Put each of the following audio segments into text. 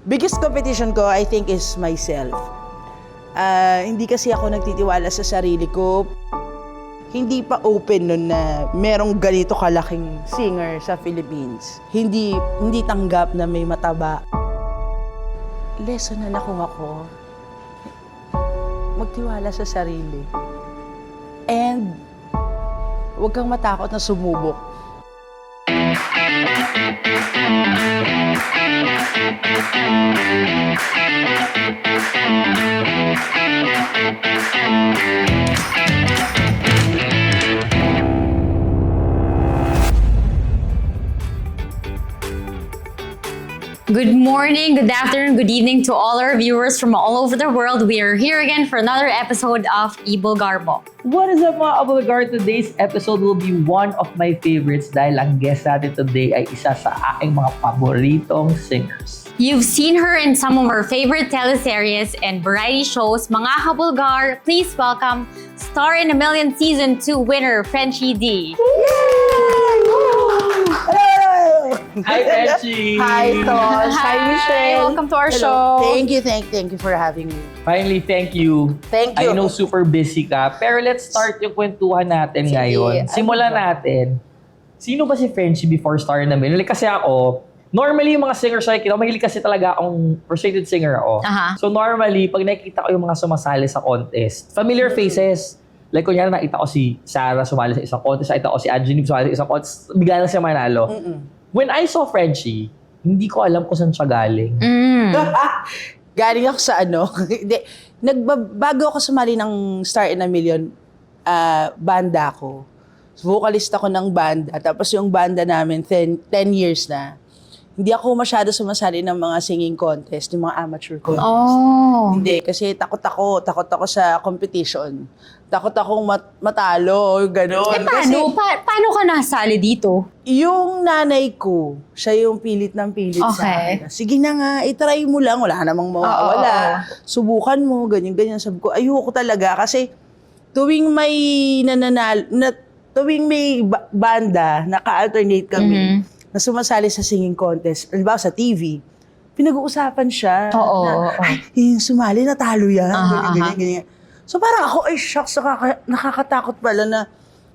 Biggest competition ko, I think, is myself. Hindi kasi ako nagtitiwala sa sarili ko. Hindi pa open nun na merong ganito kalaking singer sa Philippines. Hindi tanggap na may mataba. Lesson na nakuha ko, magtiwala sa sarili. And huwag kang matakot na sumubok. Good morning, good afternoon, good evening to all our viewers from all over the world. We are here again for another episode of Ibulgarbo. What is up mga Abulgar? Today's episode will be one of my favorites dahil ang guest natin today ay isa sa aking mga paboritong singers. You've seen her in some of our favorite teleseries and variety shows. Mga Habulgar, please welcome Star in a Million Season 2 winner, Frenchie D. Hi, Frenchie! Hi, Tosh! Hi, Michelle! Welcome to our Hello. show. Thank you for having me. Finally, thank you. Thank you. I know super busy ka, pero let's start yung kwentuhan natin Sige, ngayon. Simulan natin. Sino ba si Frenchie before Star in a Million? Like, kasi ako, normally yung mga singers like, mahilig kasi talaga akong frustrated singer ako. Aha. So normally, pag nakikita ko yung mga sumasali sa contest, familiar faces. Like, kunyari nakita ko si Sarah sumali sa isang contest, nakita ko si Angeline sumali sa isang contest, bigla na siya manalo. When I saw Frenchie, hindi ko alam kung saan siya galing. Galing ako sa ano. Hindi. Bago ako sumali ng Star in a Million, banda ako. Vocalist ako ng banda. Tapos yung banda namin, 10 years na. Hindi ako masyado sumasali ng mga singing contest, yung mga amateur contest. Oh. Hindi, kasi takot ako sa competition. Takot akong matalo, gano'n. Paano? Paano ka nasali dito? Yung nanay ko, siya yung pilit ng pilit sa Okay. akin. Sige na nga, itry mo lang, wala namang mawawala. Subukan mo, ganyan-ganyan. Sabi ko, ayoko talaga kasi tuwing may tuwing may banda, naka-alternate kami, na sumasali sa singing contest, halimbawa sa TV, pinag-uusapan siya. Oo. Ay, yung sumali, natalo yan. Ganyan. So parang ako, ay shucks, nakakatakot pala na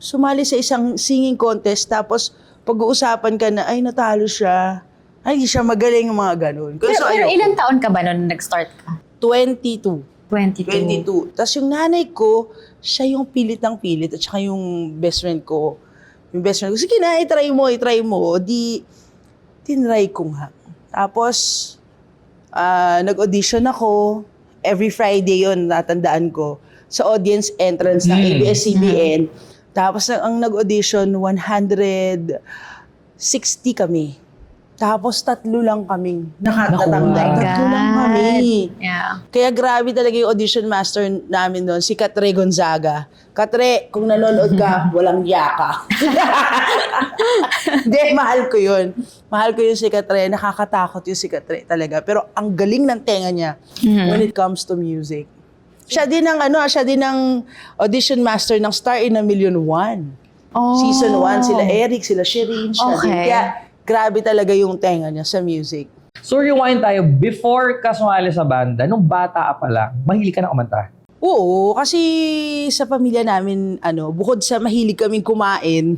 sumali sa isang singing contest, tapos pag-uusapan ka na, ay natalo siya. Ay, di siya magaling, mga ganun. Pero ayoko. ilang taon ka ba nung nag-start ka? 22. 22. Tapos yung nanay ko, siya yung pilit ng pilit, at saka yung best friend ko. Yung best friend ko, sige na, itry mo. Di, tinry ko nga. Tapos, nag-audition ako. Every Friday yon, natandaan ko. Sa audience entrance ng ABS-CBN. Tapos, ang nag-audition, 160 kami. Tapos, 3 lang kaming nakatatanggal. Naku, 3 lang kami. Yeah. Kaya grabe talaga yung audition master namin doon, si Katre Gonzaga. Katre, kung nanonood ka, walang yaka. Hindi, mahal ko yun. Mahal ko yung si Katre. Nakakatakot yung si Katre talaga. Pero ang galing ng tenga niya when it comes to music. Siya din ang audition master ng Star in a Million 1. Oh. Season 1, sila Eric, sila Shireen, siya din. Okay. Kaya grabe talaga yung tenga niya sa music. So rewind tayo, before ka sumali sa banda, nung bata ka pa lang, mahilig ka na kumanta? Oo, kasi sa pamilya namin, bukod sa mahilig kaming kumain,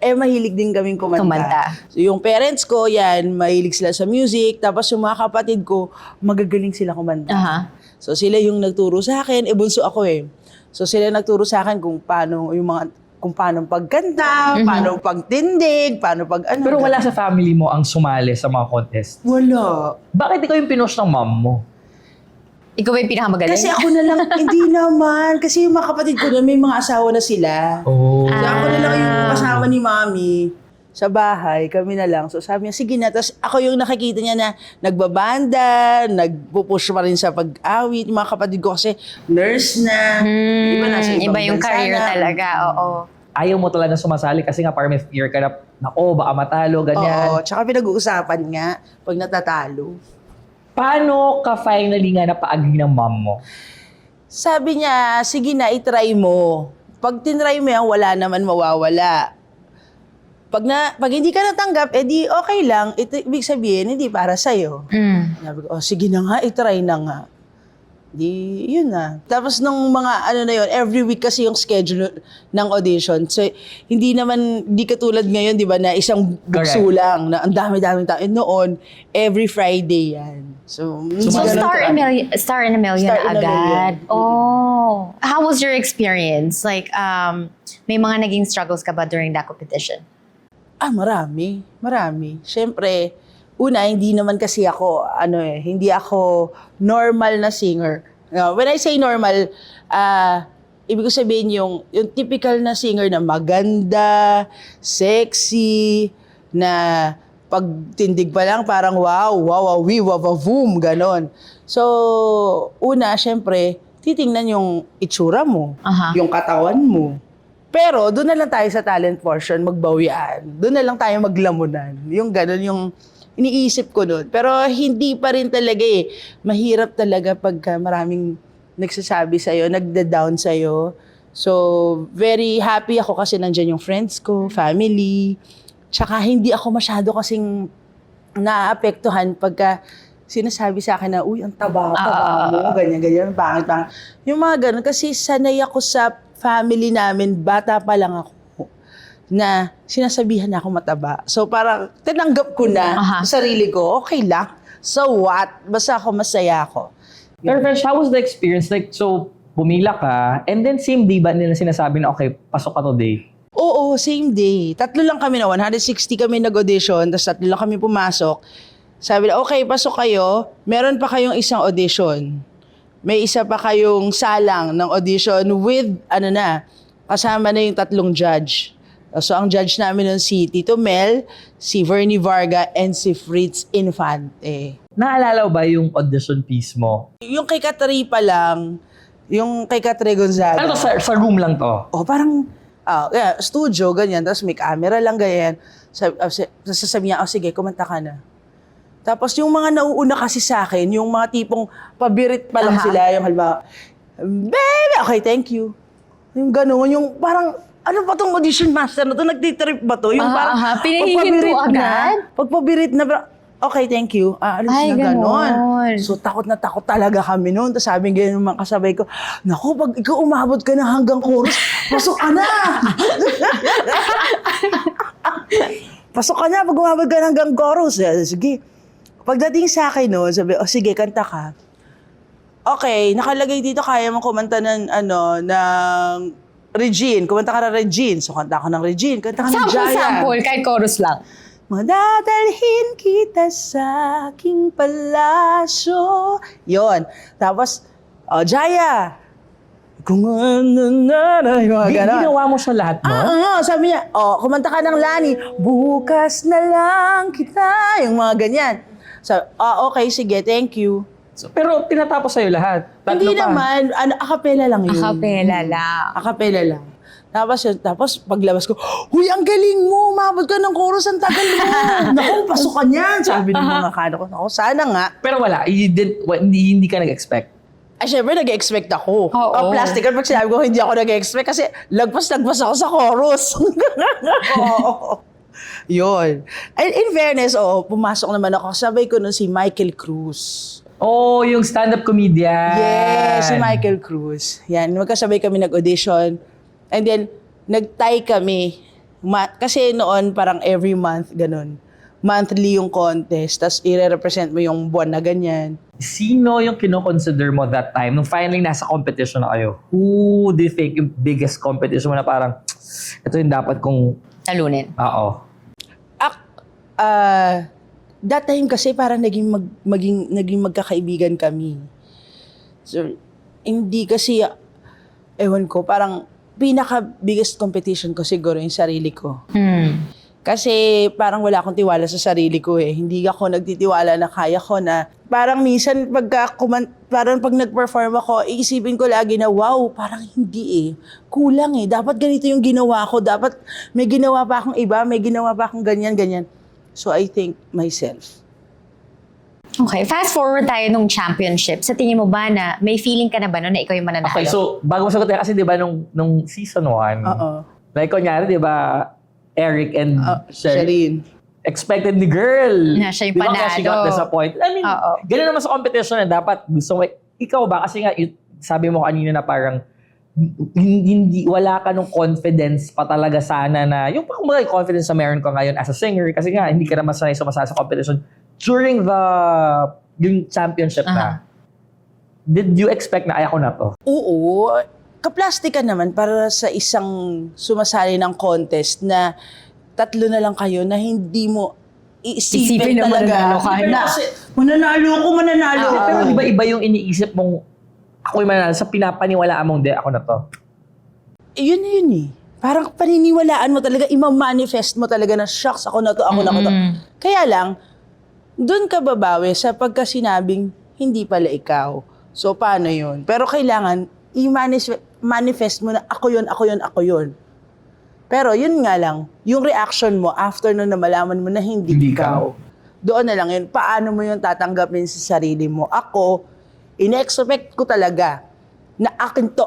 mahilig din kaming kumanta. So yung parents ko, yan, mahilig sila sa music. Tapos yung mga kapatid ko, magagaling sila kumanta. Aha. So sila yung nagturo sa akin, bunso ako eh. So sila nagturo sa akin kung paano pagkanta, paano pagtindig, paano pag-ano. Pero wala sa family mo ang sumali sa mga contest. Wala. Bakit ikaw yung pinush ng mom mo? Ikaw ba yung pinakamagaling? Kasi ako na lang, hindi naman. Kasi yung mga kapatid ko na may mga asawa na sila. Oh. So ako na lang yung kasama ni mami sa bahay, kami na lang. So sabi niya, sige na. Tapos ako yung nakikita niya na nagbabanda, nagpupush pa rin sa pag-awit. Yung mga kapatid ko kasi nurse na. Iba nasa ibang Iba yung bansa career na. talaga, oo. Ayaw mo talaga sumasali kasi nga parang may fear ka na, nako, baka matalo, ganyan. Oo, tsaka pinag-uusapan nga pag natatalo. Paano ka finally nga napag-agree ng mom mo? Sabi niya, sige na, itry mo. Pag tinry mo yan, wala naman mawawala. Pag hindi ka natanggap, edi okay lang. Ito, ibig sabihin, hindi para sa'yo. Sabi ko, sige na nga, itry na nga. Di, yun na. Tapos nung mga ano na yun, every week kasi yung schedule ng audition. So, hindi katulad ngayon, di ba, na isang bukso lang, na ang dami-daming tao. Noon, every Friday yan. So Star in a Million Star in a agad. Million. Oh. How was your experience? Like, may mga naging struggles ka ba during that competition? Marami. Siyempre, una, hindi naman kasi ako, hindi ako normal na singer. When I say normal, ibig ko sabihin yung typical na singer na maganda, sexy, na pagtindig pa lang parang wow, boom, ganon. So, una, syempre, titingnan yung itsura mo, yung katawan mo. Pero doon na lang tayo sa talent portion, magbawian. Doon na lang tayo maglamunan. Yung ganon yung iniisip ko doon. Pero hindi pa rin talaga eh. Mahirap talaga pagka maraming nagsasabi sa'yo, nagda-down sa'yo. So, very happy ako kasi nandyan yung friends ko, family. Tsaka hindi ako masyado kasing naapektuhan pagka sinasabi sa akin na, uy, ang taba mo, ganyan, pangit. Yung mga ganun, kasi sanay ako sa family namin, bata pa lang ako, na sinasabihan na ako mataba. So parang tinanggap ko na sa sarili ko, okay lang. So what? Basta ako masaya ako. Pero French, how was the experience? Like, so, pumila ka, and then same day ba nila sinasabi na, okay, pasok ka today? Oo, same day. 3 lang kami na, 160 kami nag-audition, tapos 3 lang kami pumasok. Sabi na, okay, pasok kayo. Meron pa kayong isang audition. May isa pa kayong salang ng audition with, kasama na yung 3 judge. So, ang judge namin nun si Tito Mel, si Vernie Varga, and si Fritz Infante. Naalala ba yung audition piece mo? Yung kay Katri pa lang, yung kay Katri Gonzaga. Ano to, sa room lang to? Parang, studio, ganyan. Tapos may camera lang, ganyan. Sasabi niya, sige, kumanta ka na. Tapos yung mga nauuna kasi sa akin, yung mga tipong pabirit pa lang sila, yung halimbawa, baby, okay, thank you. Yung gano'n, yung parang, ano ba tong audition master na to? Nagtitrip ba to? Yung parang, pinahihinto agad? Pagpabirit na, okay, thank you. Alis Ay, na gano'n. ganon. So, takot na takot talaga kami noon. Tapos sabi ng ganyan ng mga kasabay ko, naku, pag ikaw umabot ka na hanggang chorus, pasok ka na! Pasok ka na pag umabot ka na hanggang chorus. Sige. Pagdating sa akin noon, sabi, sige, kanta ka. Okay, nakalagay dito, kaya mo kumanta ng, ng Regine. Kumanta ka ng Regine. So, kanta ka ng Regine. Kanta ka ng Jaya. Sample, kahit chorus lang. Madadalhin kita sa aking palasyo. Yon. Tapos, Jaya. Kung yung mga ganon. Ginawa mo siya lahat, no? Sabi niya, kumanta ka ng Lani. Bukas na lang kita. Yung mga ganyan. Sabi, okay, sige, thank you. So, pero tinatapos sa'yo lahat. Hindi naman, acapella lang yun. Acapella lang. Tapos paglabas ko, huy, ang galing mo, umabot ka ng chorus, ang tagal mo. Naku, pasok ka niyan. Sabi ng mga kano ko, naku, sana nga. Pero wala, hindi ka nag-expect. Ay, syempre, nag-expect ako. Oo. Plastic. Pag sinabi ko, hindi ako nag-expect kasi lagpas ako sa chorus. Oo. Yun. And in fairness, pumasok naman ako. Sabay ko nun si Michael Cruz. Oh, yung stand-up comedian. Yes, si Michael Cruz. Yan, magkasabay kami nag-audition. And then, nag-tie kami. Kasi noon, parang every month, ganun. Monthly yung contest, tapos i-represent mo yung buwan na ganyan. Sino yung kino-consider mo that time, nung finally nasa competition na kayo? Who do you think yung biggest competition mo na parang, ito yung dapat kong... Talunin. Oo. That time kasi parang naging magkakaibigan kami. So, hindi kasi, ewan ko, parang pinaka-biggest competition ko siguro yung sarili ko. Kasi parang wala akong tiwala sa sarili ko eh. Hindi ako nagtitiwala na kaya ko na. Parang minsan parang pag nag-perform ako, iisipin ko lagi na, wow, parang hindi eh. Kulang eh. Dapat ganito yung ginawa ko. Dapat may ginawa pa akong iba, may ginawa pa akong ganyan. So I think myself. Okay, fast forward tayo nung championship. Sa tingin mo ba na may feeling ka na ba na ikaw yung mananalo? Okay, so bago masagot tayo, kasi di ba nung season 1, like kunyari, di ba, Eric and Shireen. expected ni girl. Na siya yung Di ba kaya she got panalo. disappointed? I mean, Oo. ganun naman sa competition na dapat gusto mo, ikaw ba? Kasi nga, sabi mo kanina na parang hindi, wala ka nung confidence pa talaga sana na, yung mga confidence na meron ka ngayon as a singer, kasi nga, hindi ka naman sanay sumasali sa competition during yung championship na. Did you expect na, ay ako na to? Oo. Kaplastikan naman para sa isang sumasali ng contest na tatlo na lang kayo na hindi mo Isipin iisipin na talaga. mananalo ka na. Kasi, mananalo ako. Pero iba yung iniisip mong, ako yung mananalo, sa pinapaniwalaan mong, di, ako na to. Yun eh. Parang paniniwalaan mo talaga, ima-manifest mo talaga na, shucks, ako na to. Kaya lang, doon ka babawi sa pagkasinabing, hindi pala ikaw. So, paano yun? Pero kailangan, i-manifest mo na, ako yun. Pero yun nga lang, yung reaction mo after nun na malaman mo na hindi ikaw. Doon na lang yun. Paano mo yun tatanggapin sa sarili mo? Ako, in-expect ko talaga na akin to.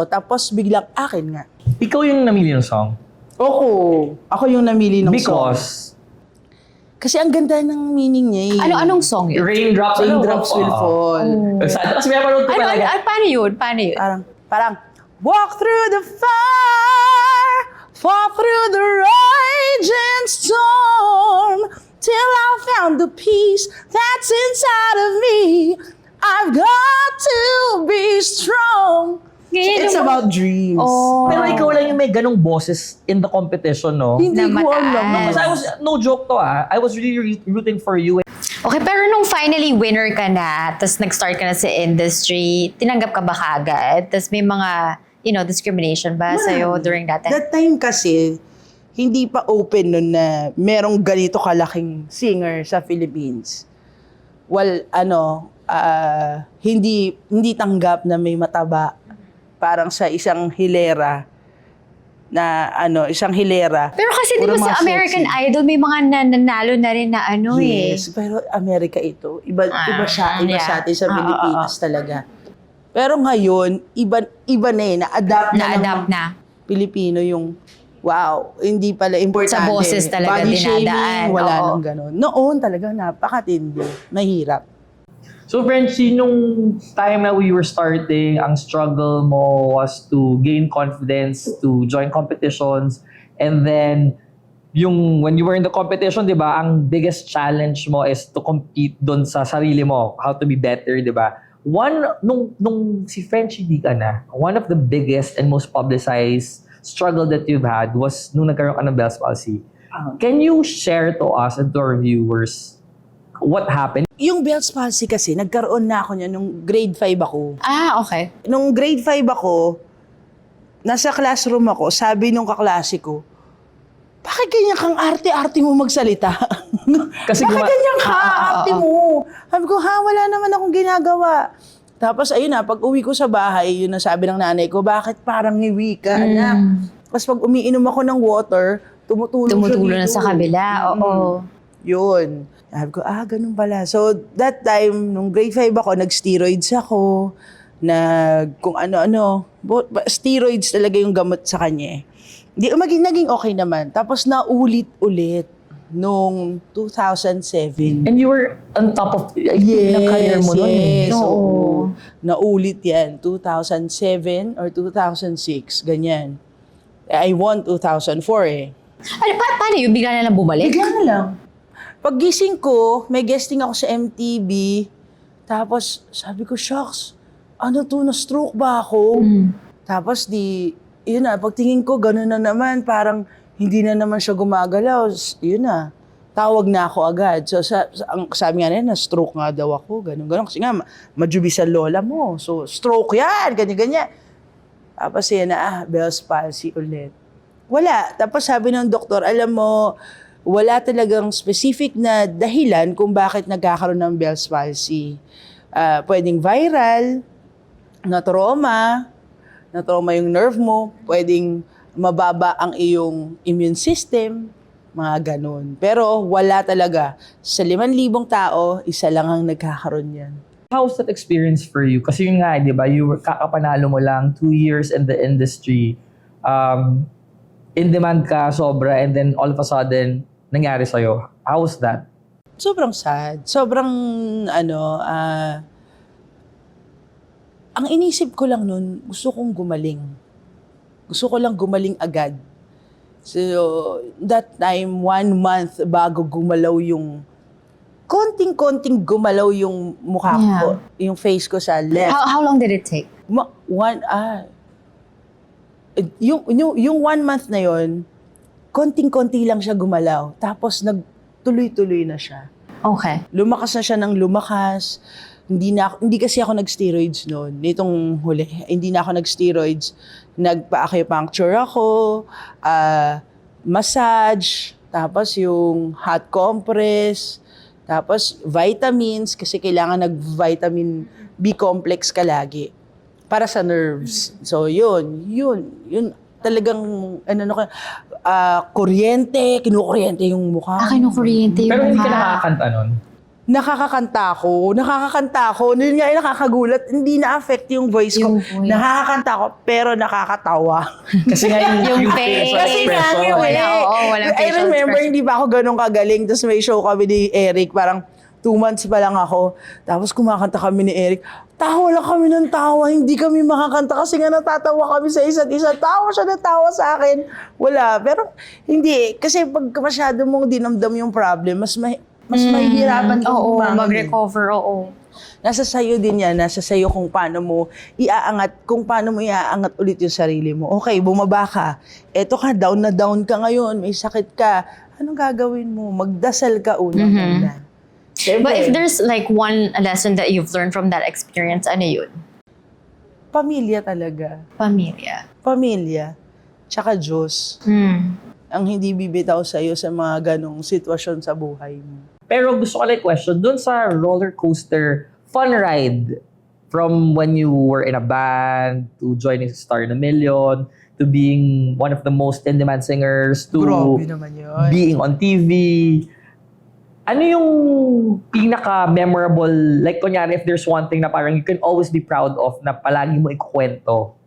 Tapos biglang akin nga. Ikaw yung namili ng song? Ako yung namili ng song. Because? Kasi ang ganda ng meaning niya eh. Anong song yun? Raindrops will fall. Kasi may parang talaga. Paano yun? Parang, walk through the fire, fall through the raging storm, till I found the peace that's inside of me. I've got to be strong. It's about dreams. Oh. Pero ikaw lang yung may ganong boses in the competition, no? Hindi Na ko alam. mataas. Because I was, no joke to I was really rooting for you. Okay, pero nung finally winner ka na, tapos nag-start ka na sa industry, tinanggap ka ba kaagad? Tapos may mga, discrimination ba sa'yo during that time? That time kasi, hindi pa open nun na merong ganito kalaking singer sa Philippines. Well, hindi tanggap na may mataba. Parang sa isang hilera. Pero kasi di Puro ba sa mga American sexy. Idol, may mga nanalo na rin na Yes, pero Amerika ito. Iba sa atin sa Pilipinas talaga. Pero ngayon, iba na eh. Na-adapt na. Pilipino yung, wow, hindi pala importante. Sa boses talaga Body dinadaan. shaming, wala Oo. nang ganun. Noon talaga napakatindi. Mahirap. So, Frenchie, nung time na we were starting, ang struggle mo was to gain confidence, to join competitions, and then, when you were in the competition, di ba, ang biggest challenge mo is to compete doon sa sarili mo, how to be better, di ba? Nung si Frenchie di ka na, one of the biggest and most publicized struggle that you've had was nung nagkaroon ka ng Bell's palsy. Can you share to us and to our viewers what happened? Yung Bell's palsy kasi, nagkaroon na ako niya nung grade 5 ako. Okay. Nung grade 5 ako, nasa classroom ako, sabi nung kaklase ko, bakit ganyan kang arte-arte mo magsalita? Kasi bakit ganyan ka, arte mo? Sabi ko, wala naman akong ginagawa. Tapos ayun na, pag uwi ko sa bahay, yun ang sabi ng nanay ko, bakit parang ngiwi ka, anak? Tapos pag umiinom ako ng water, tumutulong Na sa kabila, oo. Yun. Sabi ko, ganun pala. So, that time, nung grade 5 ako, nag-steroids ako. Kung ano-ano. Steroids talaga yung gamot sa kanya. Naging okay naman. Tapos naulit-ulit nung 2007. And you were on top of ng career mo nun. Yes. Oo. Oo. Naulit yan. 2007 or 2006. Ganyan. I won 2004 eh. Paano yun? Bigla na lang bumalik? Bigla na lang. Paggising ko, may guesting ako sa MTV. Tapos, sabi ko, shucks, ano to, na-stroke ba ako? Tapos, yun na, pagtingin ko, gano'n na naman, parang hindi na naman siya gumagalaw. Yun na, tawag na ako agad. So, ang sabi nga nila, na-stroke nga daw ako, gano'n. Kasi nga, majubi sa lola mo. So, stroke yan, ganyan-ganyan. Tapos, yan na, Bell's palsy ulit. Wala. Tapos, sabi ng doktor, alam mo, wala talagang specific na dahilan kung bakit nagkakaroon ng Bell's palsy. Pwedeng viral, na trauma yung nerve mo, pwedeng mababa ang iyong immune system, mga ganun. Pero wala talaga. Sa 5,000 tao, isa lang ang nagkakaroon yan. How was that experience for you? Kasi yun nga, di ba, kakapanalo mo lang 2 years in the industry. in demand ka sobra and then all of a sudden, nangyari sa'yo. How was that? Sobrang sad. Sobrang, ang inisip ko lang nun, gusto kong gumaling. Gusto ko lang gumaling agad. So, that time, 1 month bago gumalaw yung, konting-konting gumalaw yung mukha ko, yung face ko sa left. How long did it take? Yung 1 month na yon, konting-konti lang siya gumalaw. Tapos nagtuloy-tuloy na siya. Okay. Lumakas na siya ng lumakas. Hindi kasi ako nag-steroids noon. Nitong huli, hindi na ako nag-steroids. Nagpa-acupuncture ako, massage, tapos yung hot compress, tapos vitamins, kasi kailangan nag-vitamin B complex ka lagi para sa nerves. So yun talagang kuryente, kinukuryente yung mukha. Kinukuryente yung Pero hindi ka mukha. nakakanta nun. Nakakakanta ako. Noon nga nakakagulat, hindi na-affect yung voice ko. Yung voice. Nakakakanta ako, pero nakakatawa. Kasi nga Yung yung face. facial Kasi nga, expression. walang I facial remember, expression. hindi pa ako ganun kagaling. Tapos may show kami ni Eric, parang 2 months pa lang ako. Tapos kumakanta kami ni Eric. Tawa lang kami ng tawa. Hindi kami makakanta kasi nga natatawa kami sa isa't isa. Tawa siya na tawa sa akin. Wala. Pero hindi. Kasi pag masyado mong dinamdam yung problem, mas mahihirapan kang Oo, bumangon. mag-recover, oo. Nasa sayo din yan. Nasa sayo kung paano mo iaangat ulit yung sarili mo. Okay, bumaba ka. Eto ka, down na down ka ngayon. May sakit ka. Anong gagawin mo? Magdasal ka una. Siyempre, But if there's like one lesson that you've learned from that experience, ano yun? pamilya talaga. Pamilya. Tsaka Diyos. Ang hindi bibitaw sa'yo sa mga ganong sitwasyon sa buhay mo. Pero gusto ko like question, dun sa roller coaster fun ride from when you were in a band to joining Star in a Million to being one of the most in-demand singers to Grabe naman yun. being on TV. Ano yung pinaka-memorable, like kunyari if there's one thing na parang you can always be proud of na palagi mo ikukwento?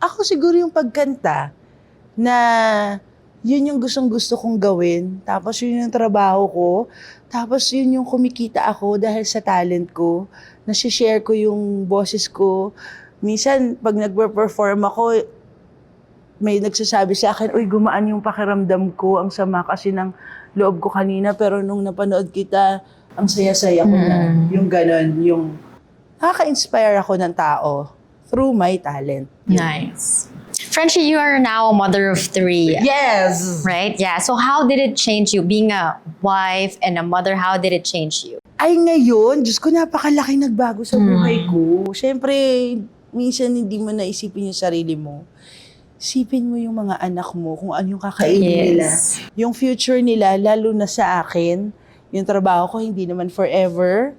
Ako siguro yung pagkanta na yun yung gustong-gusto kong gawin. Tapos yun yung trabaho ko. Tapos yun yung kumikita ako dahil sa talent ko. Nasi-share ko yung boses ko. Minsan, pag nagpe-perform ako, may nagsasabi sa akin, uy, gumaan yung pakiramdam ko. Ang sama kasi ng loob ko kanina. Pero nung napanood kita, ang saya-saya ko na. Yung ganon, yung nakaka-inspire ako ng tao through my talent. Nice. Frenchie, you are now a mother of 3. Yes! Right? Yeah. So how did it change you? Being a wife and a mother, how did it change you? Ay ngayon, Diyos ko, napakalaki nagbago sa buhay ko. Siyempre, minsan hindi mo naisipin yung sarili mo. Isipin mo yung mga anak mo, kung ano yung kakainin nila. Yung future nila, lalo na sa akin, yung trabaho ko, hindi naman forever.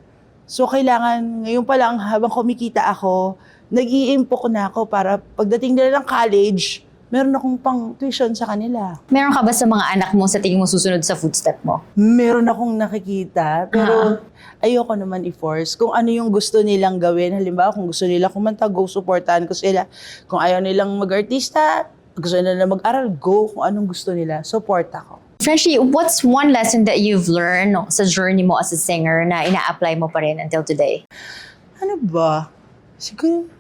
So, kailangan, ngayon pa lang, habang kumikita ako, nag-i-impok na ako para pagdating nila ng college, meron akong pang tuition sa kanila. Meron ka ba sa mga anak mo sa tingin mo susunod sa footstep mo? Meron akong nakikita, pero ayoko naman i-force. Kung ano yung gusto nilang gawin, halimbawa kung gusto nila kumanta, go, supportahan ko sila. Kung ayaw nilang mag-artista, gusto nila mag-aral, go. Kung anong gusto nila, support ako. Frenchie, what's one lesson that you've learned sa journey mo as a singer na ina-apply mo pa rin until today? Ano ba? Siguro,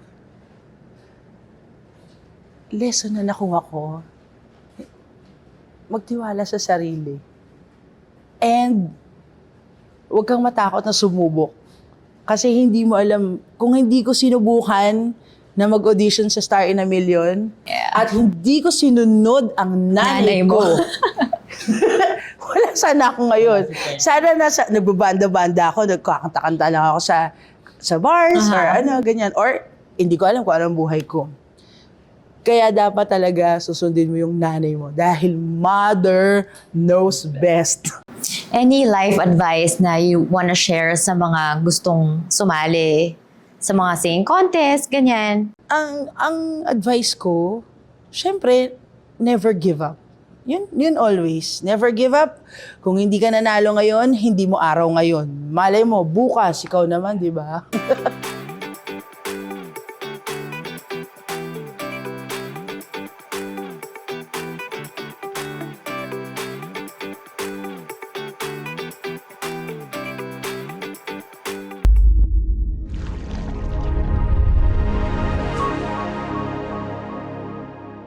lesson na nakuha ko, magtiwala sa sarili. And, huwag kang matakot na sumubok. Kasi hindi mo alam, kung hindi ko sinubukan na mag-audition sa Star in a Million, at hindi ko sinunod ang nanay Nanay mo. ko, wala sana ako ngayon. Sana nagbabanda-banda ako, nagkakanta-kanta lang ako sa bars, or ano, ganyan. Or, hindi ko alam kung anong buhay ko. Kaya dapat talaga susundin mo yung nanay mo dahil mother knows best. Any life advice na you wanna share sa mga gustong sumali sa mga singing contest, ganyan? Ang advice ko, syempre, never give up. Yun always. Never give up. Kung hindi ka nanalo ngayon, hindi mo araw ngayon. Malay mo, bukas, ikaw naman, di ba?